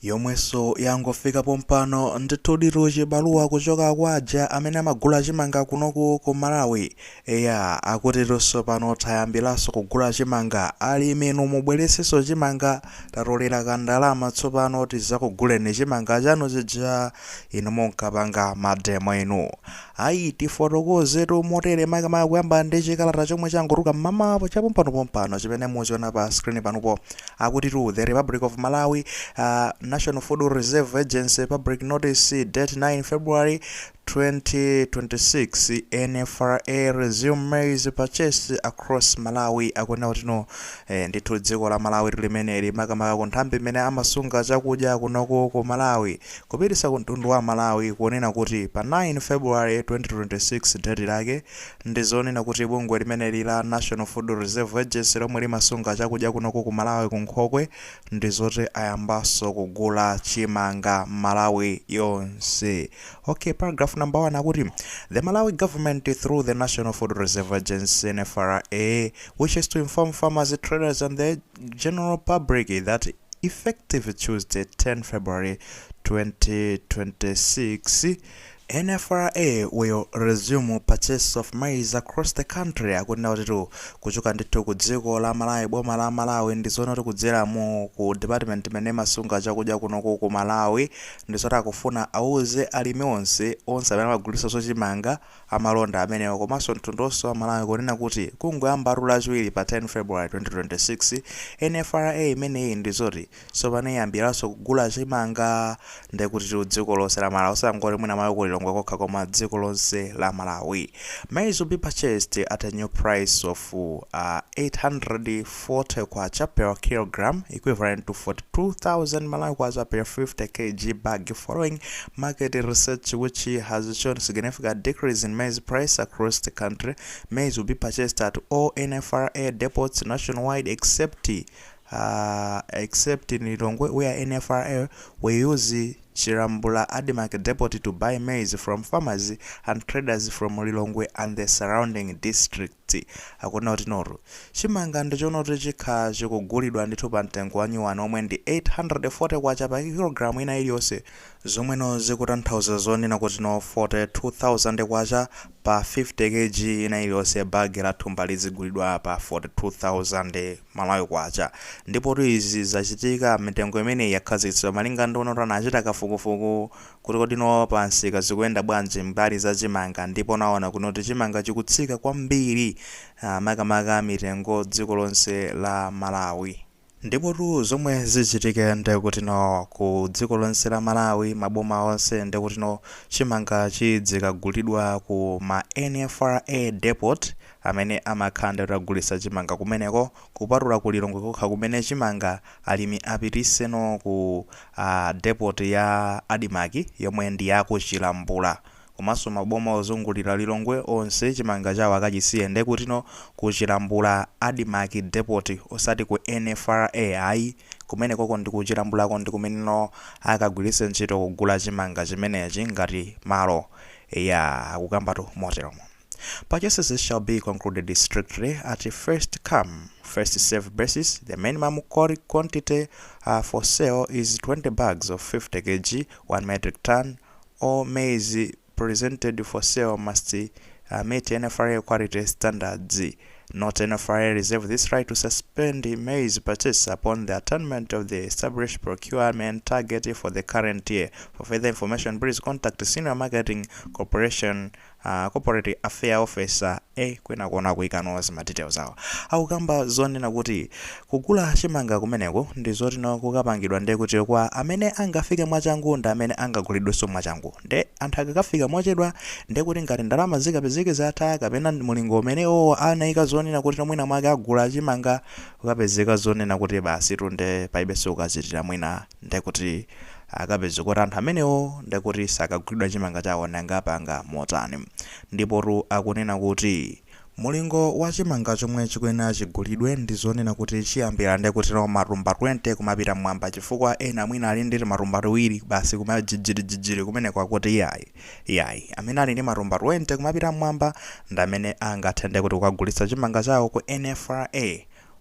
yomweso yangofika pompano ndithu chibaluwa kuchoka kwa aja amene amagula chimanga kunoku ku Malawi. Eya akutironso pano tayambiranso kugula chimanga, alimi mubweretsenso chimanga, tatolera kandalama tsopano tizakuguleni chimanga chanu chija inu munkapanga mademo enu. Ayi tifotokozetu motere makamaka kuyamba ndi chikalata chomwe changotuluka mmamapo chapompano chimene muchiona pa screen panopo. Akutitu the Republic of Malawi, National Food Reserve Agency Public Notice date 9 February 2026, NFRA resume maize purchase across Malawi. Akuna utino ndithu dziko la Malawi limeneli makamaka ku nthambi imene amasunga chakudya kunoko ku Malawi kupitisa ku mtundu wa Malawi kuonena kuti pa 9 February 2026 date lake ndizonena kuti bungwe limeneli la National Food Reserve Agency lomwe limasunga chakudya kunoko ku Malawi ku Nkhokwe ndizoti ayambaso kugula chimanga Malawi yonse. Okay, paragraph number 1 akuti the Malawi government through the National Food Reserve Agency NFRA wishes to inform farmers, traders and the general public that effective Tuesday 10 February 2026 NFRA will resume purchase of maize across the country. Akuna kuti kuchoka ndithu ku dziko la Malawi, boma la Malawi ndizona kuti kudzera mu ku department imene masunga chakudya kunoko ku Malawi ndizoti akufuna auze alimi onse amene amagulitsa chimanga amalonda amenewo komanso mtundonso wa Malawi kunena kuti kungoyamba lachiwiri pa 10 February 2026 NFRA imeneyi ndizoti tsopano yambiranso kugula chimanga ndikuti dziko lonse la Malawi osangoti mwina Malawi kokha koma dziko lonse la Malawi. Maize will be purchased at a new price of 840 kwacha per kilogram, equivalent to 42,000 Malawi kwacha per 50 kg bag, following market research which has shown significant decrease in maize price across the country. Maize will be purchased at all NFRA depots nationwide except in Lilongwe, where NFRA will use Chirambula Adimak Depot to buy maize from farmers and traders from Lilongwe and the surrounding district. Akuna utinoru chimanga ndichonoti chikha chikugulidwa ndithu pa mtengo wa nyuwani omwe ndi 840 kwacha pa kilogram ina iliyonse, zomweno zikutanthauza zonena kuti 42,000 kwacha pa 50 kg ina iliyonse. Bagi la thumba lizigulidwa pa 42,000 Malawi kwacha. Ndipo izi zachitika mitengo imene yakhazikitsidwa malinga ndionota nachita kafukufuku kuti kodino pansika zikuyenda bwanji mbali za chimanga, ndipo naona kunoti chimanga chikutsika kwambiri makamaka mitengo dziko lonse la Malawi. Ndipo zomwe zichitike ndekuti ku dziko lonse la Malawi maboma onse ndekuti chimanga chidzikagulidwa ku ma NFRA depot amene amakhanda kugulitsa chimanga kumeneko, kupatula ku Lilongwe kokha kumene chimanga alimi apitiseno ku depot ya Adimaki yomwe ndi yaku Chilambula. Komanso maboma ozungulira Lilongwe onse chimanga chawo akachisiye ndekuti ku Chilambula Adimaki depot osati ku NFRA. Ayi kumene koko ndi ku Chilambulako ndi kumene akagwiritse ntchito kugula chimanga chimenechi ngati malo ya kukambatu moteromo. Purchases shall be concluded strictly at a first come, first served basis. The minimum quantity for sale is 20 bags of 50 kg, 1 metric ton. All maize presented for sale must meet NFRA quality standards. Not NFRA reserve this right to suspend maize purchase upon the attainment of the established procurement target for the current year. For further information, please contact Senior Marketing Corporation Corporate Affair Officer kwena kuona kuikano ma details awo. Akukamba zonena kuti kugula chimanga kumeneko ndi zoti kukapangidwa ndekuti kwa amene angafike mwachangu ndi amene angagulidwenso mwachangu. Nde anthu akakafika mochedwa ndekuti ngati ndalama zikapezeke zatha kapena mulingo umene anayika zonena kuti mwina mwake agula chimanga ukapezeka zonena kuti basi tunde paibenso ukachitira mwina ndekuti akapeza kuti anthu amenewo ndekuti sakagulidwa chimanga chawo nangapanga motani. Ndipo akunena kuti mulingo wa chimanga chomwe chikuyenera chigulidwe ndi zonena kuti chiyambira ndekuti marumba 20 kumapita mwamba, chifukwa ena mwina ali ndi marumba 2 basi kumajijiri kumene kwakuti iyayi amene ali ndi marumba 20 kumapita mwamba ndi amene angathe kuti kukagulitsa chimanga chawo ku NFRA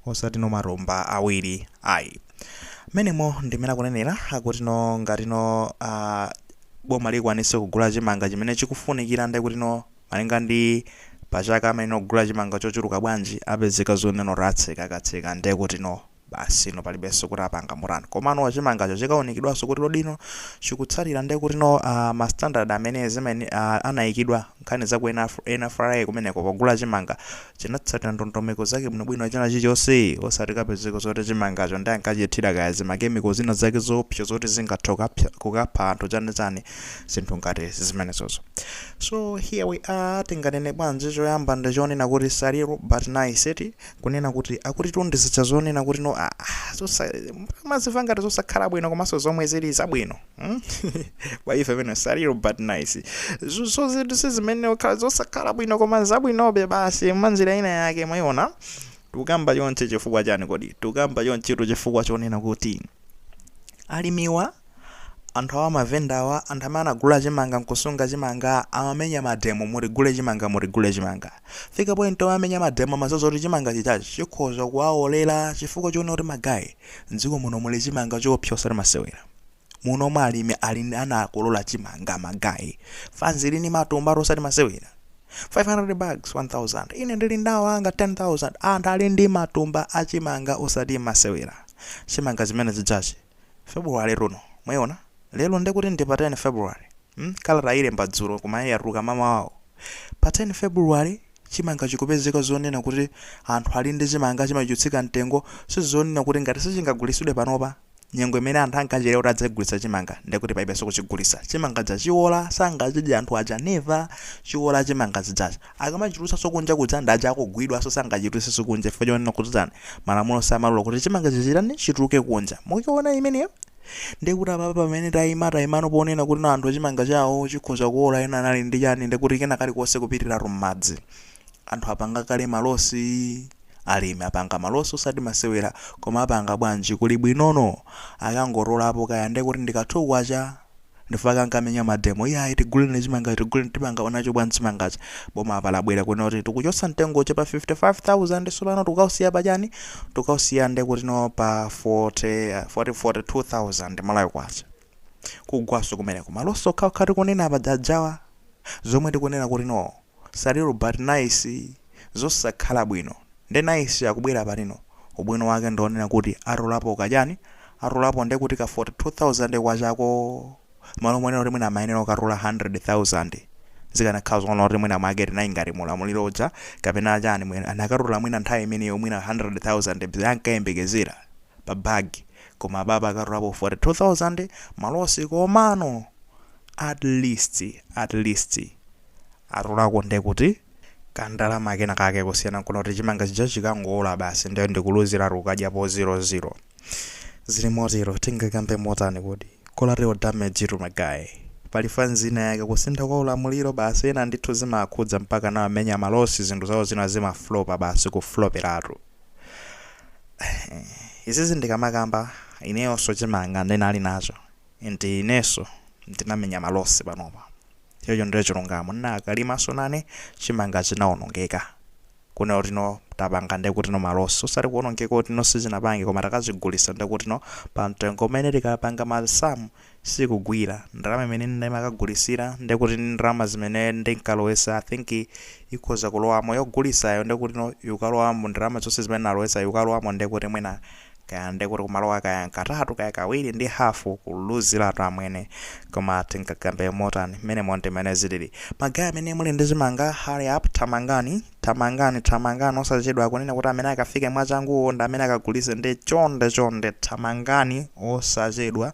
osati marumba 2 ayi. menemo ndimene akunenera akuti no ngati no boma likwanise kugula chimanga chimene chikufunikira ndi kuti no malinga ndi pachaka amene ogula chimanga chochuluka bwanji apezeka zoneno katseka ndi kuti no basi no palibenso kuti apanga murani komano chimangacho chikaonekedwanso kuti lodino chikutsalira ndi kuti no ma standard amene zimene anayikidwa nkhani za ku NFRA kumeneko pogula chimanga chinatsatira ndondomeko zake bwinobwino china chilichonse osati kapezeka zoti chimangacho ndi ankachithira kaya zimakemiko zina zake zopsa zoti zingatha kukapha anthu chani zinthu ngati zimenezozo. So here we are, tinganene bwanji choyamba ndichonena kuti saliro but nice eti kunena kuti akuti tundizitsa zonena kuti no maziva ngati zosakhala bwino komanso zomwe zili zabwino kwa ife pene saliro but nice so zinthu sizimene zosakhala bwino koma zabwinobe basi manjira ina yake mwayiona. Tukamba chonche chifukwa chani kodi? Tukamba chonchitu chifukwa chonena kuti alimiwa anthu awa mavendawa anthu amene agula chimanga nkusunga chimanga amamenya mademo mutigule chimanga fika point amenya mademo mazozo kuti chimanga chichachi chikhoza kuwaolera chifukwa chona kuti magayi mdziko muno muli chimanga chopsa osati masewera muno mwalimi anakolola chimanga magayi fanzi lini matumba osati masewera 500 bags 1000 ine ndili ndawo anga 10000 anthu ali ndi matumba achimanga osati masewera chimanga zimene zichachi February runo mwayiona lelo ndekuti ndi pa 10 February kalata ile mbadzulo kumaye yaruka mama wawo pa 10 February chimanga chikupezeka zonena kuti anthu ali ndi chimanga chimachutsika mtengo sizonena kuti ngati sichingagulisidwe panopa nyengo imene anthu ankachera kuti adzagulitsa chimanga ndekuti paibenso kuchigulitsa chimanga chachiola sangachidya anthu aja neva chiola chimanga zijacha akamachitulutsa sokunja kudza ndaja akugwidwa so sangachitulutsa sokunja chifukwa chonena kuti zani malamulo samalola kuti chimanga chichitani chituluke kunja mukuona imeneyo ndekuti apa pamene tayimano ponena kuti anthu achimanga chawo chikhoza kuola ena anali ndi chani ndekuti kena kalikonse kupitiratu m'madzi anthu apanga kale malosi alimi apanga malosi osati masewera koma apanga bwanji kuli bwinono akangorolapo kaya ndekuti ndikathuwacha ndifaka nkamenya mademo iya itigulire chimanga onacho bwanji chimangacha boma apalabwera kuna kuti tikuchotsa mtengo chepa 55000 solano tukausiya pachani tukausiya ndekuti no pa 42000 malayo kwacha kugwaso kumeneko maloso khati kunena apa jajawa zomwe tikunena kuti no saliro but nice zosakhala bwino ndi nice akubwera palino ubwino wake ndionena kuti arolapo kachani arolapo ndekuti ka 42000 kwachako malo mwenena kuti mwina mayenera ukarola 100000 zikanakhala zoona kuti mwina market nayi ngati mulamuliro uja kapena achani mwina anakarola mwina nthawi imeneyo mwina 100000 ankayembekezera pa bag koma baba akarolapo 42000 malosi komano at least arolako ndekuti kandalama kena kake kusiyana kuna kuti chimanga chija chikangola basi ndiyo ndikuluzira rukadyapo 00 zili motero tingakambe motani kuti collateral damage to magayi pali fanzina yake kusintha kwa ulamuliro basi ena ndithu zimakhudza mpaka na amenya malosi zinthu zawo zina zimaflopa basi kufloperatu. Izizi ndikamakamba ineyonso chimanga ndinali nacho ndi ineso ndinamenya malosi panopa chocho ndicho chilungamo nakalimaso nane chimanga chinaonongeka kuna kuti no tapanga ndekuti no malosi usati kuonongeka kuti no sichinapange koma takazigulitsa ndekuti no pa mtengo umene tikapanga masamu sikugwira ndalama imene ndimakagulitsira ndekuti ndalama zimene ndinkalowesa I think ikhoza kulowamo yogulitsayo ndekuti no yukalowamo ndalama zonse zimene nalowesa yukalowamo ndekuti mwina kaya ndekuti kumalowa kaya katatu kaya kawiri ndi hafu kuluziratu amwene koma tingakambe motani mene monte mene zilili magaya amene muli ndi chimanga hurry up thamangani osachedwa akunena kuti amene akafike mwachanguwo ndi amene akagulitse ndi chonde thamangani osachedwa.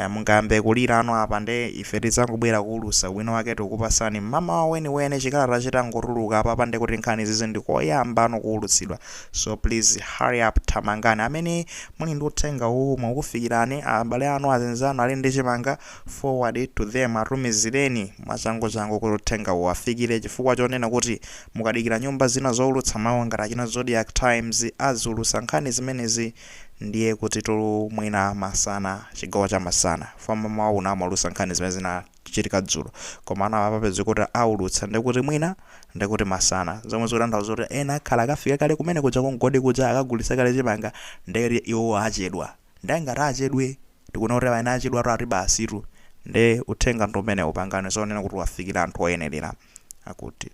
Mungambe kulira ano apa nde ife tizangobwera kuulusa wina wake tikupasani mama weniweni chikalata chitangotuluka apa nde kuti nkhani zizi ndikoyamba ano kuulutsidwa so please hurry up thamangani amene muli ndi uthenga uwu mwakufikirani abale anu azinzanu ali ndi chimanga forward to them atumizireni mwachangu kuti uthenga uwu afikire chifukwa chonena kuti mukadikira nyumba zina zoulutsa mawu ngati achina Zodiac Times azulutsa nkhani zimenezi ndiye kuti tulu mwina masana chigawo cha masana fama mauna amaulutsa nkhani zimene zinachitika dzulo koma ana apapeze kuti aulutsa ndekuti mwina ndekuti masana zomwe zikutanthauza kuti ena akhala akafika kale kumene kuja kungodi kuja akagulitsa kale chimanga ndere iwo achedwa ndangati achedwe tikuona kuti amene achedwa ati basitu nde uthenga ndi umene upangane zonena kuti wafikira anthu oyenerera akuti